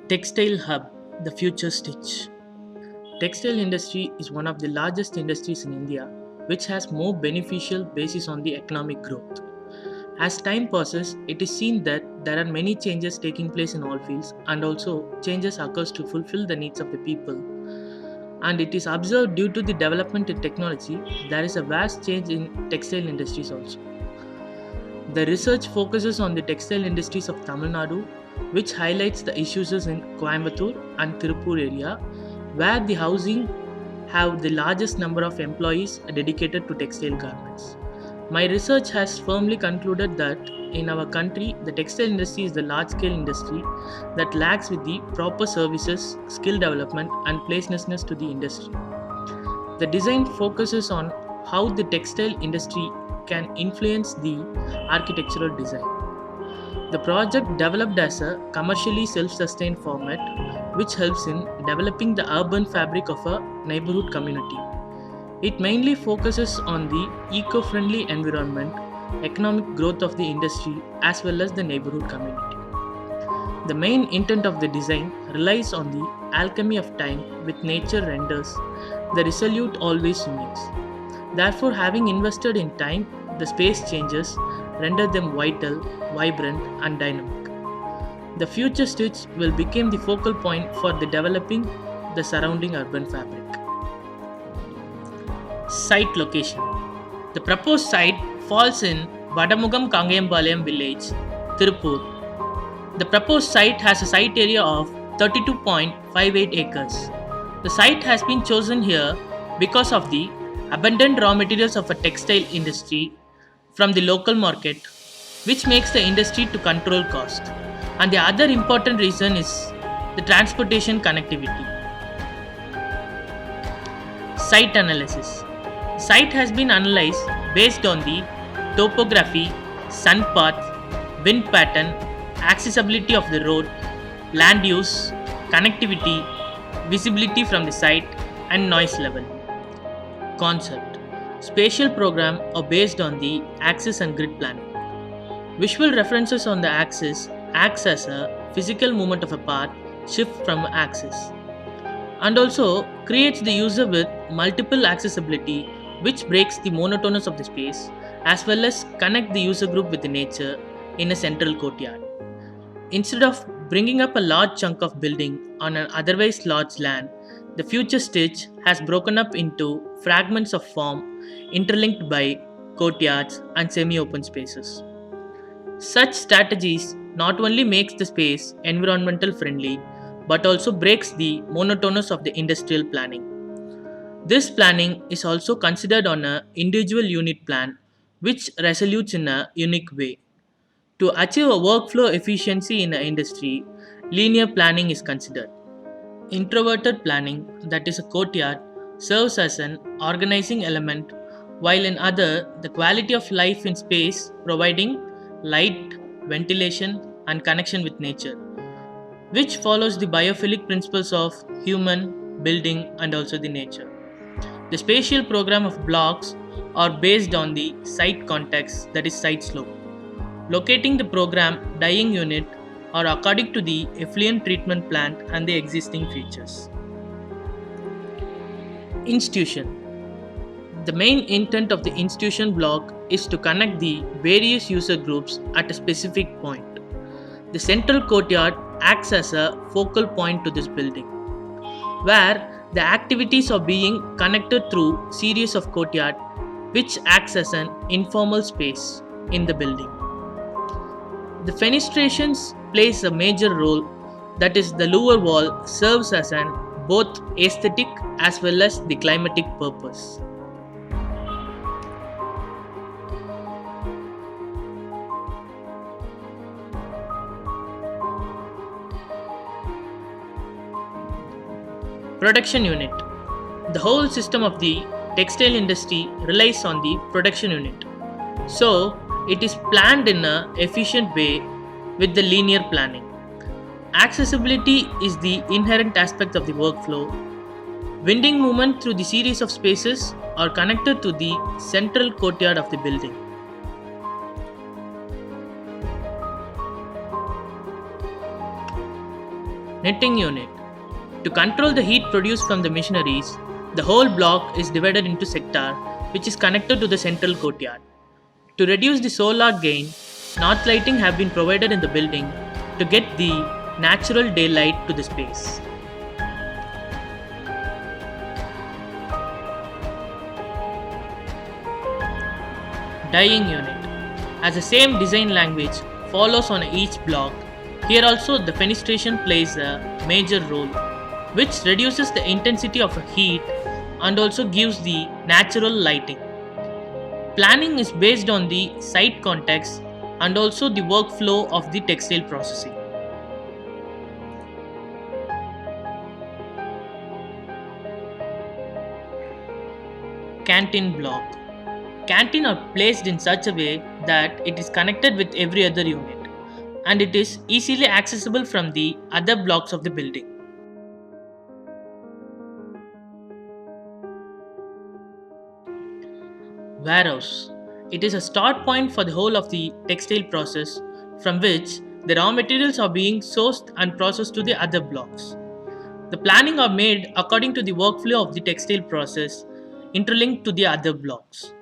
Textile Hub, the future stitch. Textile industry is one of the largest industries in India, which has more beneficial basis on the economic growth. As time passes, it is seen that there are many changes taking place in all fields and also changes occurs to fulfill the needs of the people. And it is observed due to the development in technology, there is a vast change in textile industries also. The research focuses on the textile industries of Tamil Nadu, which highlights the issues in Coimbatore and Tirupur area, where the housing have the largest number of employees dedicated to textile garments. My research has firmly concluded that in our country, the textile industry is the large-scale industry that lacks with the proper services, skill development, and placelessness to the industry. The design focuses on how the textile industry can influence the architectural design. The project developed as a commercially self-sustained format which helps in developing the urban fabric of a neighborhood community. It mainly focuses on the eco-friendly environment, economic growth of the industry as well as the neighborhood community. The main intent of the design relies on the alchemy of time with nature renders the resolute always unique. Therefore, having invested in time, the space changes render them vital, vibrant, and dynamic. The future stitch will become the focal point for the developing the surrounding urban fabric. Site location. The proposed site falls in Vadamugam Kangayambalayam village, Tirupur. The proposed site has a site area of 32.58 acres. The site has been chosen here because of the abundant raw materials of a textile industry from the local market, which makes the industry to control cost. And the other important reason is the transportation connectivity. Site analysis. The site has been analyzed based on the topography, sun path, wind pattern, accessibility of the road, land use, connectivity, visibility from the site, and noise level. Concept. Spatial program are based on the axis and grid planning. Visual references on the axis acts as a physical movement of a path shift from axis and also creates the user with multiple accessibility which breaks the monotonous of the space as well as connect the user group with the nature in a central courtyard. Instead of bringing up a large chunk of building on an otherwise large land, the future stitch has broken up into fragments of form interlinked by courtyards and semi-open spaces. Such strategies not only makes the space environmental friendly but also breaks the monotonous of the industrial planning. This planning is also considered on a individual unit plan which resolutes in a unique way. To achieve a workflow efficiency in an industry, linear planning is considered. Introverted planning, that is a courtyard, serves as an organizing element, while in other, the quality of life in space providing light, ventilation, and connection with nature, which follows the biophilic principles of human, building, and also the nature. The spatial program of blocks are based on the site context, that is site slope. Locating the program dying unit or according to the effluent treatment plant and the existing features. Institution. The main intent of the institution block is to connect the various user groups at a specific point. The central courtyard acts as a focal point to this building, where the activities are being connected through series of courtyard which acts as an informal space in the building. The fenestrations plays a major role, that is the lower wall serves as an both aesthetic as well as the climatic purpose. Production unit. The whole system of the textile industry relies on the production unit. So, it is planned in an efficient way with the linear planning. Accessibility is the inherent aspect of the workflow. Winding movement through the series of spaces are connected to the central courtyard of the building. Netting unit. To control the heat produced from the machineries, the whole block is divided into sector which is connected to the central courtyard. To reduce the solar gain, north lighting have been provided in the building to get the natural daylight to the space. Dyeing unit. As the same design language follows on each block, here also the fenestration plays a major role, which reduces the intensity of heat and also gives the natural lighting. Planning is based on the site context and also the workflow of the textile processing. Canteen block. Canteen are placed in such a way that it is connected with every other unit and it is easily accessible from the other blocks of the building. Warehouse. It is a start point for the whole of the textile process from which the raw materials are being sourced and processed to the other blocks. The planning are made according to the workflow of the textile process interlinked to the other blocks.